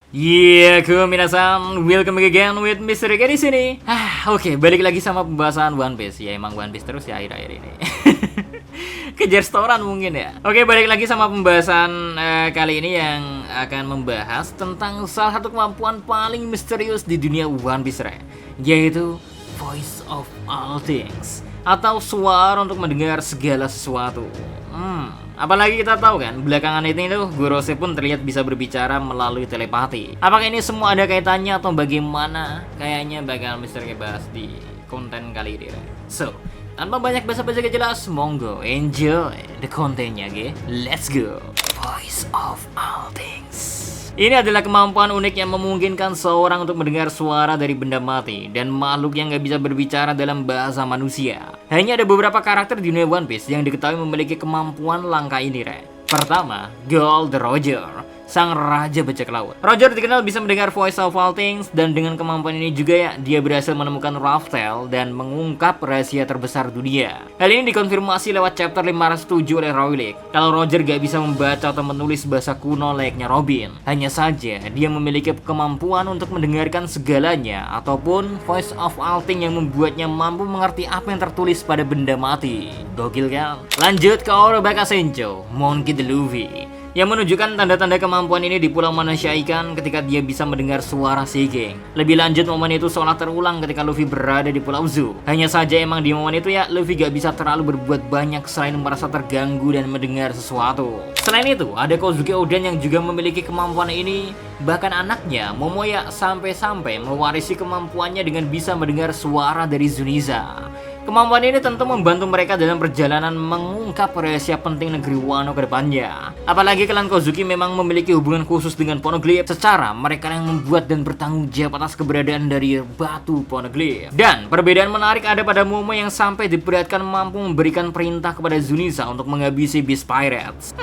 Minasan, welcome back again with Mr. Eka di sini. Oke, balik lagi sama pembahasan One Piece. Ya emang One Piece terus ya akhir-akhir ini. Kejar setoran mungkin ya. Oke, balik lagi sama pembahasan kali ini yang akan membahas tentang salah satu kemampuan paling misterius di dunia One Piece, yaitu Voice of All Things, atau suara untuk mendengar segala sesuatu. Apalagi kita tahu kan, belakangan ini tuh Gorose pun terlihat bisa berbicara melalui telepati. Apakah ini semua ada kaitannya atau bagaimana? Kayaknya bakal misteri bahas di konten kali ini. So, tanpa banyak basa-basi gak jelas, monggo enjoy the kontennya, ge. Let's go. Voice of All Things. Ini adalah kemampuan unik yang memungkinkan seorang untuk mendengar suara dari benda mati dan makhluk yang gak bisa berbicara dalam bahasa manusia. Hanya ada beberapa karakter di dunia One Piece yang diketahui memiliki kemampuan langka ini, Pertama, Gold Roger, sang raja bajak laut. Roger dikenal bisa mendengar voice of all things, dan dengan kemampuan ini juga ya, dia berhasil menemukan Raftel dan mengungkap rahasia terbesar dunia. Hal ini dikonfirmasi lewat chapter 507 oleh Rowling. Kalau Roger gak bisa membaca atau menulis bahasa kuno layaknya Robin, hanya saja dia memiliki kemampuan untuk mendengarkan segalanya, ataupun voice of all things yang membuatnya mampu mengerti apa yang tertulis pada benda mati. Gokil kan? Lanjut ke Orobaka Sencho, Monkey D. Luffy, yang menunjukkan tanda-tanda kemampuan ini di Pulau Manusia Ikan ketika dia bisa mendengar suara Seigeng. Lebih lanjut, momen itu seolah terulang ketika Luffy berada di Pulau Zoo. Hanya saja emang di momen itu ya, Luffy gak bisa terlalu berbuat banyak selain merasa terganggu dan mendengar sesuatu. Selain itu, ada Kozuki Oden yang juga memiliki kemampuan ini. Bahkan anaknya, Momoya, sampai-sampai mewarisi kemampuannya dengan bisa mendengar suara dari Zuniza. Kemampuan ini tentu membantu mereka dalam perjalanan mengungkap rahasia penting negeri Wano ke depannya. Apalagi klan Kozuki memang memiliki hubungan khusus dengan Poneglyph, secara mereka yang membuat dan bertanggung jawab atas keberadaan dari batu Poneglyph. Dan perbedaan menarik ada pada Momo yang sampai diperlihatkan mampu memberikan perintah kepada Zuniza untuk menghabisi Beast Pirates.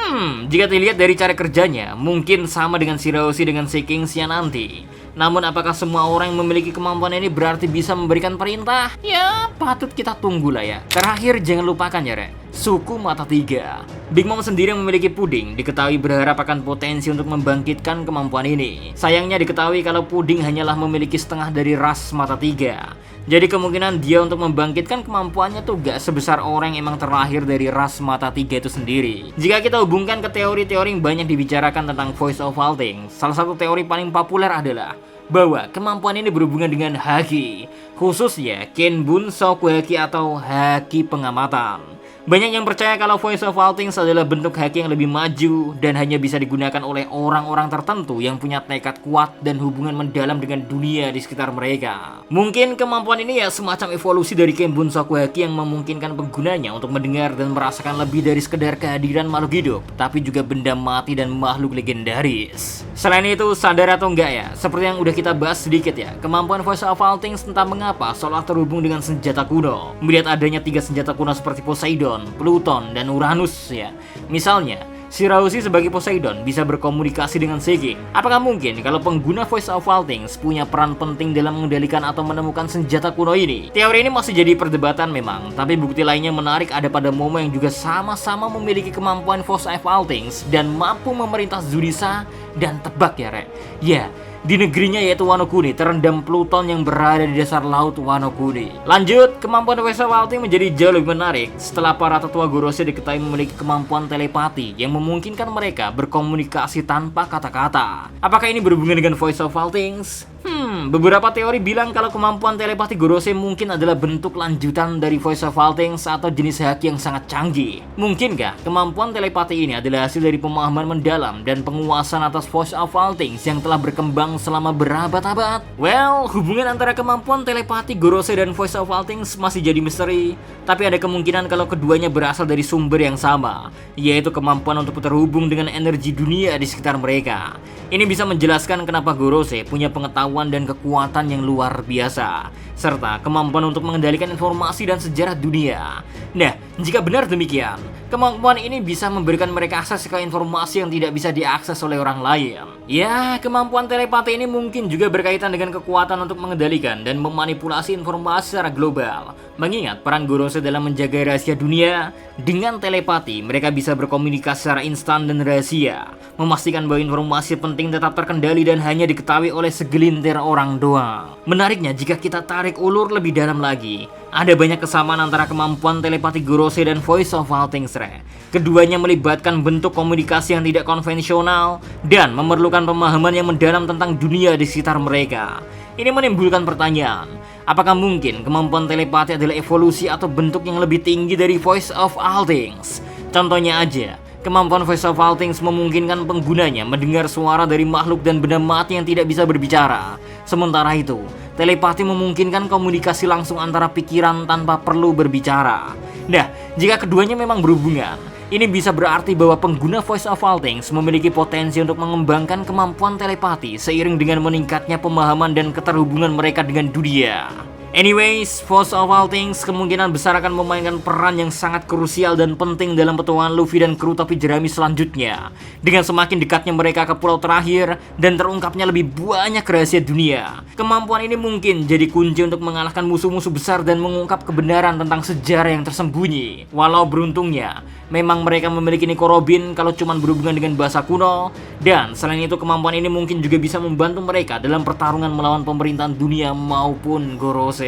Jika dilihat dari cara kerjanya, mungkin sama dengan Shirahoshi dengan Seking Sia nanti. Namun apakah semua orang yang memiliki kemampuan ini berarti bisa memberikan perintah? Ya, patut kita tunggulah ya. Terakhir, jangan lupakan ya, suku Mata Tiga. Big Mom sendiri yang memiliki puding diketahui berharap akan potensi untuk membangkitkan kemampuan ini. Sayangnya diketahui kalau puding hanyalah memiliki setengah dari ras Mata Tiga. Jadi kemungkinan dia untuk membangkitkan kemampuannya tuh gak sebesar orang yang emang terlahir dari ras Mata Tiga itu sendiri. Jika kita hubungkan ke teori-teori yang banyak dibicarakan tentang Voice of All Things, salah satu teori paling populer adalah bahwa kemampuan ini berhubungan dengan haki, khususnya Kenbun Soku Haki atau haki pengamatan. Banyak yang percaya kalau Voice of All Things adalah bentuk haki yang lebih maju dan hanya bisa digunakan oleh orang-orang tertentu yang punya tekad kuat dan hubungan mendalam dengan dunia di sekitar mereka. Mungkin kemampuan ini ya semacam evolusi dari Kenbun Soku Haki yang memungkinkan penggunanya untuk mendengar dan merasakan lebih dari sekedar kehadiran makhluk hidup, tapi juga benda mati dan makhluk legendaris. Selain itu, sadar atau enggak ya, seperti yang udah kita bahas sedikit ya, kemampuan Voice of All Things entah mengapa seolah terhubung dengan senjata kuno. Melihat adanya 3 senjata kuno seperti Poseidon, Pluton, dan Uranus ya. Misalnya, Shirahoshi sebagai Poseidon bisa berkomunikasi dengan Seigeng. Apakah mungkin kalau pengguna Voice of All Things punya peran penting dalam mengendalikan atau menemukan senjata kuno ini? Teori ini masih jadi perdebatan memang, tapi bukti lainnya menarik ada pada Momo yang juga sama-sama memiliki kemampuan Voice of All Things dan mampu memerintah Zuniza. Dan tebak ya, ya, di negerinya yaitu Wano Kuni terendam Pluton yang berada di dasar laut Wano Kuni. Lanjut, kemampuan Voice of All Things menjadi jauh lebih menarik setelah para tetua Gorose diketahui memiliki kemampuan telepati yang memungkinkan mereka berkomunikasi tanpa kata-kata. Apakah ini berhubungan dengan Voice of All Things? Beberapa teori bilang kalau kemampuan telepati Gorose mungkin adalah bentuk lanjutan dari Voice of All Things atau jenis haki yang sangat canggih. Mungkinkah kemampuan telepati ini adalah hasil dari pemahaman mendalam dan penguasaan atas Voice of All Things yang telah berkembang selama berabad-abad? Well, hubungan antara kemampuan telepati Gorose dan Voice of All Things masih jadi misteri, tapi ada kemungkinan kalau keduanya berasal dari sumber yang sama, yaitu kemampuan untuk terhubung dengan energi dunia di sekitar mereka. Ini bisa menjelaskan kenapa Gorose punya pengetahuan dan kekuatan yang luar biasa, serta kemampuan untuk mengendalikan informasi dan sejarah dunia. Nah, Jika benar demikian, kemampuan ini bisa memberikan mereka akses ke informasi yang tidak bisa diakses oleh orang lain. Ya, kemampuan telepati ini mungkin juga berkaitan dengan kekuatan untuk mengendalikan dan memanipulasi informasi secara global. Mengingat peran Gorose dalam menjaga rahasia dunia, dengan telepati mereka bisa berkomunikasi secara instan dan rahasia, memastikan bahwa informasi penting tetap terkendali dan hanya diketahui oleh segelintir orang doang. Menariknya, jika kita tarik ulur lebih dalam lagi, ada banyak kesamaan antara kemampuan telepati Gorose dan Voice of All Things Re. Keduanya melibatkan bentuk komunikasi yang tidak konvensional dan memerlukan pemahaman yang mendalam tentang dunia di sekitar mereka. Ini menimbulkan pertanyaan, apakah mungkin kemampuan telepati adalah evolusi atau bentuk yang lebih tinggi dari Voice of All Things? Contohnya aja, kemampuan Voice of All Things memungkinkan penggunanya mendengar suara dari makhluk dan benda mati yang tidak bisa berbicara. Sementara itu, telepati memungkinkan komunikasi langsung antara pikiran tanpa perlu berbicara. Nah, jika keduanya memang berhubungan, ini bisa berarti bahwa pengguna Voice of All Things memiliki potensi untuk mengembangkan kemampuan telepati seiring dengan meningkatnya pemahaman dan keterhubungan mereka dengan dunia. Anyways, Voice of All Things kemungkinan besar akan memainkan peran yang sangat krusial dan penting dalam petualangan Luffy dan kru topi jerami selanjutnya. Dengan semakin dekatnya mereka ke pulau terakhir dan terungkapnya lebih banyak rahasia dunia, kemampuan ini mungkin jadi kunci untuk mengalahkan musuh-musuh besar dan mengungkap kebenaran tentang sejarah yang tersembunyi. Walau beruntungnya, memang mereka memiliki Nico Robin kalau cuma berhubungan dengan bahasa kuno, dan selain itu kemampuan ini mungkin juga bisa membantu mereka dalam pertarungan melawan pemerintahan dunia maupun Gorose.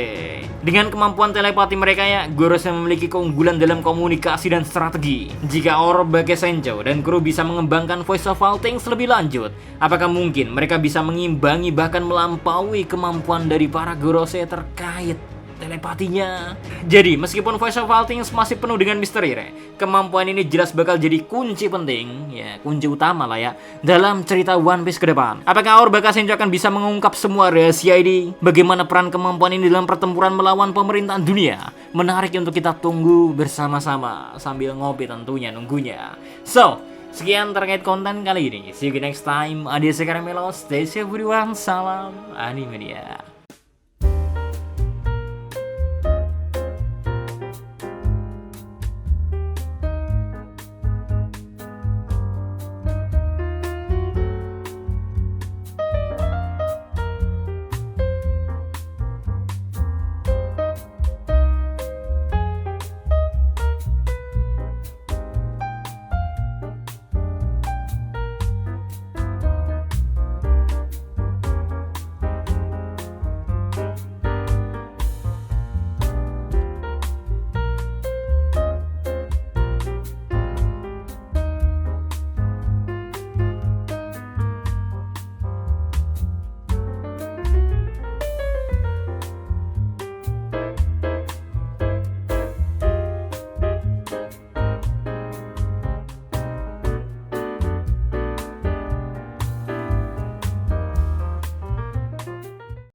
Dengan kemampuan telepati mereka ya, Gorose memiliki keunggulan dalam komunikasi dan strategi. Jika Orochi Bakesenjo dan kru bisa mengembangkan Voice of All Things lebih lanjut, apakah mungkin mereka bisa mengimbangi bahkan melampaui kemampuan dari para Gorose terkait telepatinya? Jadi, meskipun Voice of All Things masih penuh dengan misteri, kemampuan ini jelas bakal jadi kunci penting, ya kunci utama lah ya, dalam cerita One Piece ke depan. Apakah Orochi Bakesenjo akan bisa mengungkap semua rahasia ini? Bagaimana peran kemampuan ini dalam pertempuran melawan pemerintahan dunia? Menarik untuk kita tunggu bersama-sama sambil ngopi tentunya nunggunya. So, sekian terkait konten kali ini. See you next time. Adios Karamelo. Stay safe everyone. Salam Animania.